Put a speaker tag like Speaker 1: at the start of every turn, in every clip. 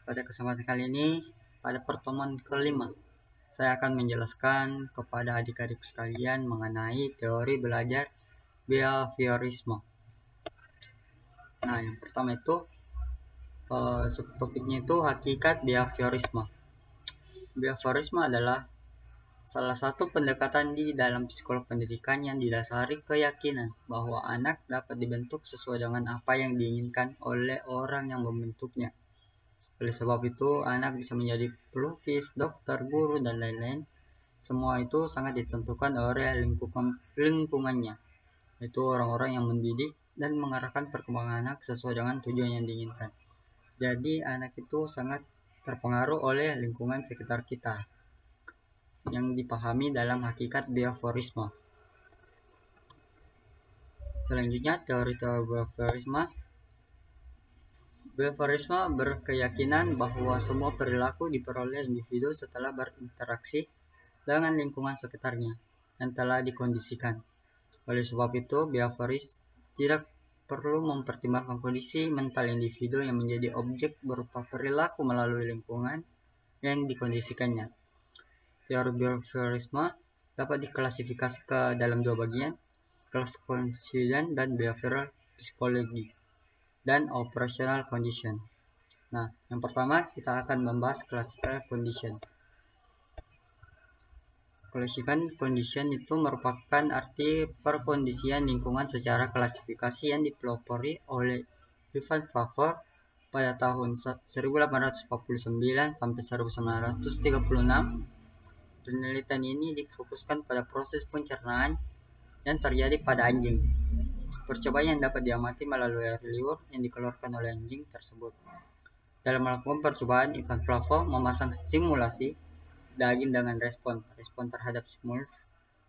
Speaker 1: Pada kesempatan kali ini, pada pertemuan kelima, saya akan menjelaskan kepada adik-adik sekalian mengenai teori belajar behaviorisme. Nah, yang pertama itu, subtopiknya itu hakikat behaviorisme. Behaviorisme adalah salah satu pendekatan di dalam psikolog pendidikan yang didasari keyakinan bahwa anak dapat dibentuk sesuai dengan apa yang diinginkan oleh orang yang membentuknya. Oleh sebab itu, anak bisa menjadi pelukis, dokter, guru, dan lain-lain. Semua itu sangat ditentukan oleh lingkungannya, yaitu orang-orang yang mendidik dan mengarahkan perkembangan anak sesuai dengan tujuan yang diinginkan. Jadi, anak itu sangat terpengaruh oleh lingkungan sekitar kita, yang dipahami dalam hakikat behaviorisme. Selanjutnya, teori-teori behaviorisme. Behaviorisme berkeyakinan bahwa semua perilaku diperoleh individu setelah berinteraksi dengan lingkungan sekitarnya yang telah dikondisikan. Oleh sebab itu, behavioris tidak perlu mempertimbangkan kondisi mental individu yang menjadi objek berupa perilaku melalui lingkungan yang dikondisikannya. Teori behaviorisme dapat diklasifikasi ke dalam dua bagian, classical condition dan behavioral psychology dan operational condition. Nah, yang pertama kita akan membahas classical condition. Classical condition itu merupakan arti perkondisian lingkungan secara klasifikasi yang dipelopori oleh Ivan Pavlov pada tahun 1849 sampai 1936. Penelitian ini difokuskan pada proses pencernaan yang terjadi pada anjing. Percobaan yang dapat diamati melalui air liur yang dikeluarkan oleh anjing tersebut. Dalam melakukan percobaan, Ivan Pavlov memasang stimulasi daging dengan respon terhadap stimulus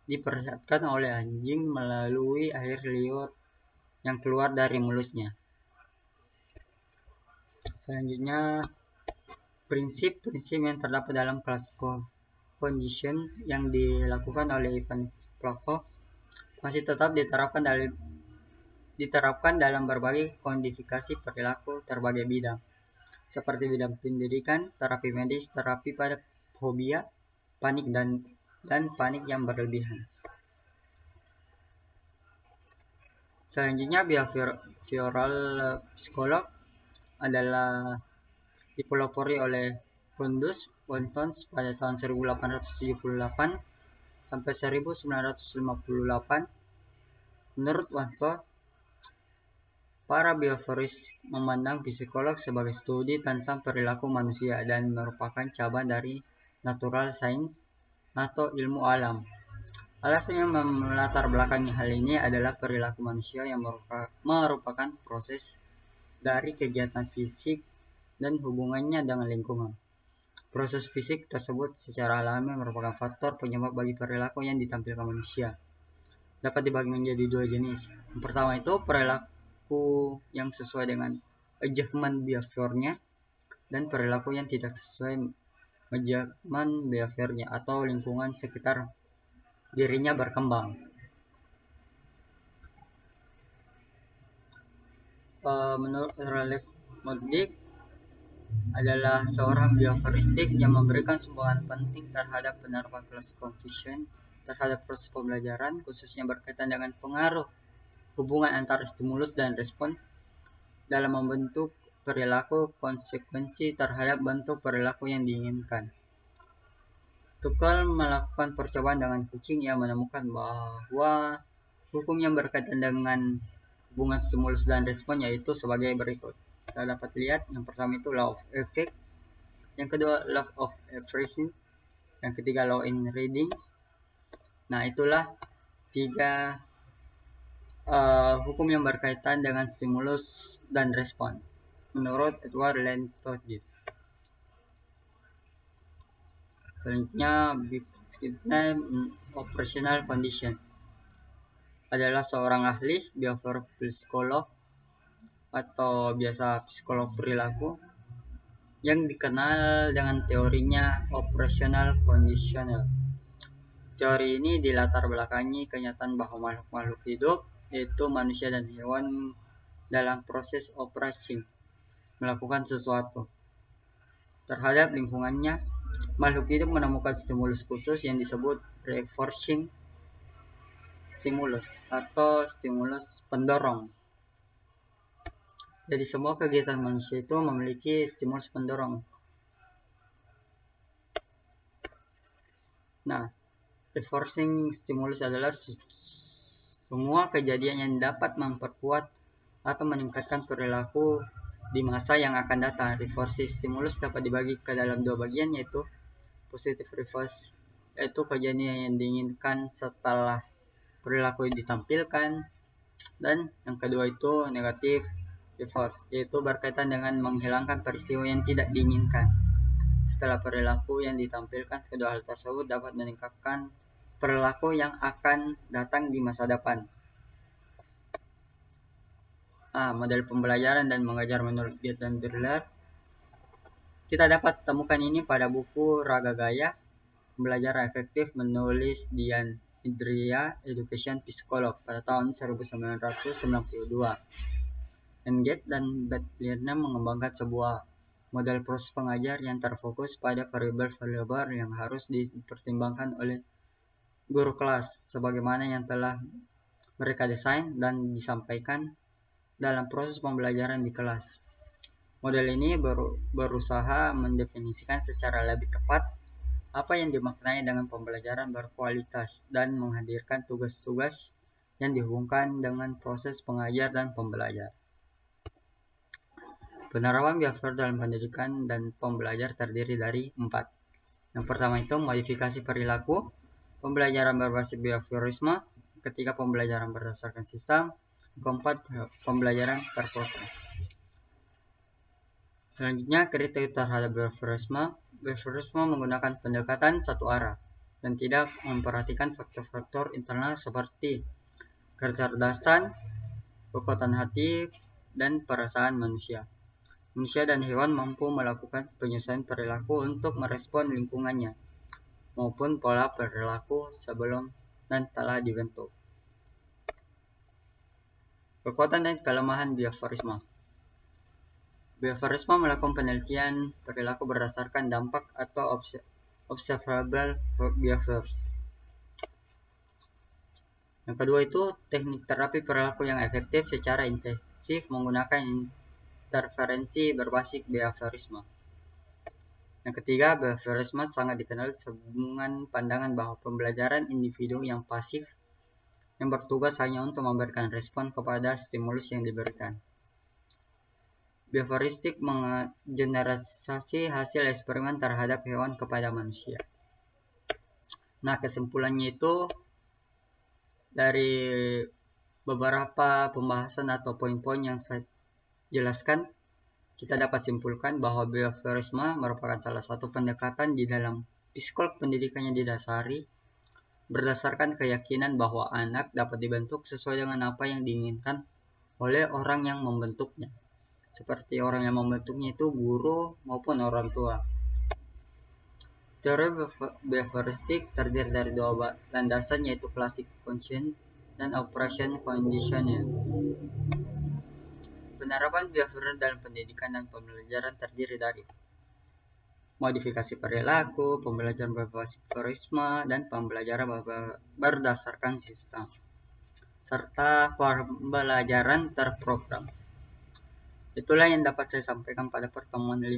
Speaker 1: diperlihatkan oleh anjing melalui air liur yang keluar dari mulutnya. Selanjutnya, prinsip-prinsip yang terdapat dalam classical condition yang dilakukan oleh Ivan Pavlov masih tetap diterapkan dalam berbagai kodifikasi perilaku berbagai bidang, seperti bidang pendidikan, terapi medis, terapi pada fobia, panik dan panik yang berlebihan. Selanjutnya, behavioral psikolog adalah dipelopori oleh Pundus Wontons pada tahun 1878 sampai 1958. Menurut Wontons, para behavioris memandang psikolog sebagai studi tentang perilaku manusia dan merupakan cabang dari natural science atau ilmu alam. Alasan yang melatar belakangi hal ini adalah perilaku manusia yang merupakan proses dari kegiatan fisik dan hubungannya dengan lingkungan. Proses fisik tersebut secara alami merupakan faktor penyebab bagi perilaku yang ditampilkan manusia. Dapat dibagi menjadi dua jenis. Yang pertama itu perilaku yang sesuai dengan adjustment behaviornya dan perilaku yang tidak sesuai adjustment behaviornya atau lingkungan sekitar dirinya berkembang. Menurut Raleigh Moddick adalah seorang behavioristik yang memberikan sumbangan penting terhadap penerapan classical condition terhadap proses pembelajaran, khususnya berkaitan dengan pengaruh hubungan antara stimulus dan respon dalam membentuk perilaku konsekuensi terhadap bentuk perilaku yang diinginkan. Tuchel melakukan percobaan dengan kucing yang menemukan bahwa hukum yang berkaitan dengan hubungan stimulus dan respon yaitu sebagai berikut. Kita dapat lihat yang pertama itu law of effect, yang kedua law of efficiency, yang ketiga law in readings. Nah, itulah tiga hukum yang berkaitan dengan stimulus dan respon menurut Edward Lentodt. Selanjutnya, operational condition adalah seorang ahli behavior psikolog atau biasa psikolog perilaku yang dikenal dengan teorinya operational conditional. Teori ini dilatar belakangi kenyataan bahwa makhluk-makhluk hidup, yaitu manusia dan hewan, dalam proses operasi melakukan sesuatu. terhadap lingkungannya, makhluk hidup menemukan stimulus khusus yang disebut reinforcing stimulus atau stimulus pendorong. Jadi semua kegiatan manusia itu memiliki stimulus pendorong. Nah, reinforcing stimulus adalah semua kejadian yang dapat memperkuat atau meningkatkan perilaku di masa yang akan datang. Reinforcing stimulus dapat dibagi ke dalam dua bagian, yaitu positive reinforce, yaitu kejadian yang diinginkan setelah perilaku ditampilkan, dan yang kedua itu negative reinforce, yaitu berkaitan dengan menghilangkan peristiwa yang tidak diinginkan setelah perilaku yang ditampilkan. Kedua hal tersebut dapat meningkatkan perilaku yang akan datang di masa depan. Model pembelajaran dan mengajar menurut Gates dan Birler. Kita dapat temukan ini pada buku Raga Gaya, Pembelajaran Efektif, menulis Dian Indria, Education Psikolog, pada tahun 1992. Gates dan Birler mengembangkan sebuah model proses pengajar yang terfokus pada variabel-variabel yang harus dipertimbangkan oleh guru kelas, sebagaimana yang telah mereka desain dan disampaikan dalam proses pembelajaran di kelas. Model ini berusaha mendefinisikan secara lebih tepat apa yang dimaknai dengan pembelajaran berkualitas dan menghadirkan tugas-tugas yang dihubungkan dengan proses pengajar dan pembelajar. Penerapan behavior dalam pendidikan dan pembelajar terdiri dari 4. Yang pertama itu modifikasi perilaku, pembelajaran berbasis behaviorisme. Ketiga, pembelajaran berdasarkan sistem. Keempat, pembelajaran terprogram. Selanjutnya, kriteria terhadap behaviorisme. Behaviorisme menggunakan pendekatan satu arah dan tidak memperhatikan faktor-faktor internal seperti kecerdasan, kekuatan hati, dan perasaan manusia. Manusia dan hewan mampu melakukan penyesuaian perilaku untuk merespon lingkungannya maupun pola perilaku sebelum dan telah dibentuk. Kekuatan dan kelemahan behaviorisme. Behaviorisme melakukan penelitian perilaku berdasarkan dampak atau observable behaviors. Yang kedua itu teknik terapi perilaku yang efektif secara intensif menggunakan interferensi berbasis behaviorisme. Yang ketiga, behaviorisme sangat dikenal dengan pandangan bahwa pembelajaran individu yang pasif yang bertugas hanya untuk memberikan respon kepada stimulus yang diberikan. Behavioristik menggeneralisasi hasil eksperimen terhadap hewan kepada manusia. Nah, kesimpulannya itu dari beberapa pembahasan atau poin-poin yang saya jelaskan, kita dapat simpulkan bahwa behaviorisme merupakan salah satu pendekatan di dalam psikolog pendidikan yang didasari berdasarkan keyakinan bahwa anak dapat dibentuk sesuai dengan apa yang diinginkan oleh orang yang membentuknya. Seperti orang yang membentuknya itu guru maupun orang tua. Teori behavioristik terdiri dari dua landasan, yaitu classic conscience dan operation conditioning. Penerapan behavior dalam pendidikan dan pembelajaran terdiri dari modifikasi perilaku, pembelajaran berbasis behaviorisme, dan pembelajaran berdasarkan sistem, serta pembelajaran terprogram. Itulah yang dapat saya sampaikan pada pertemuan 5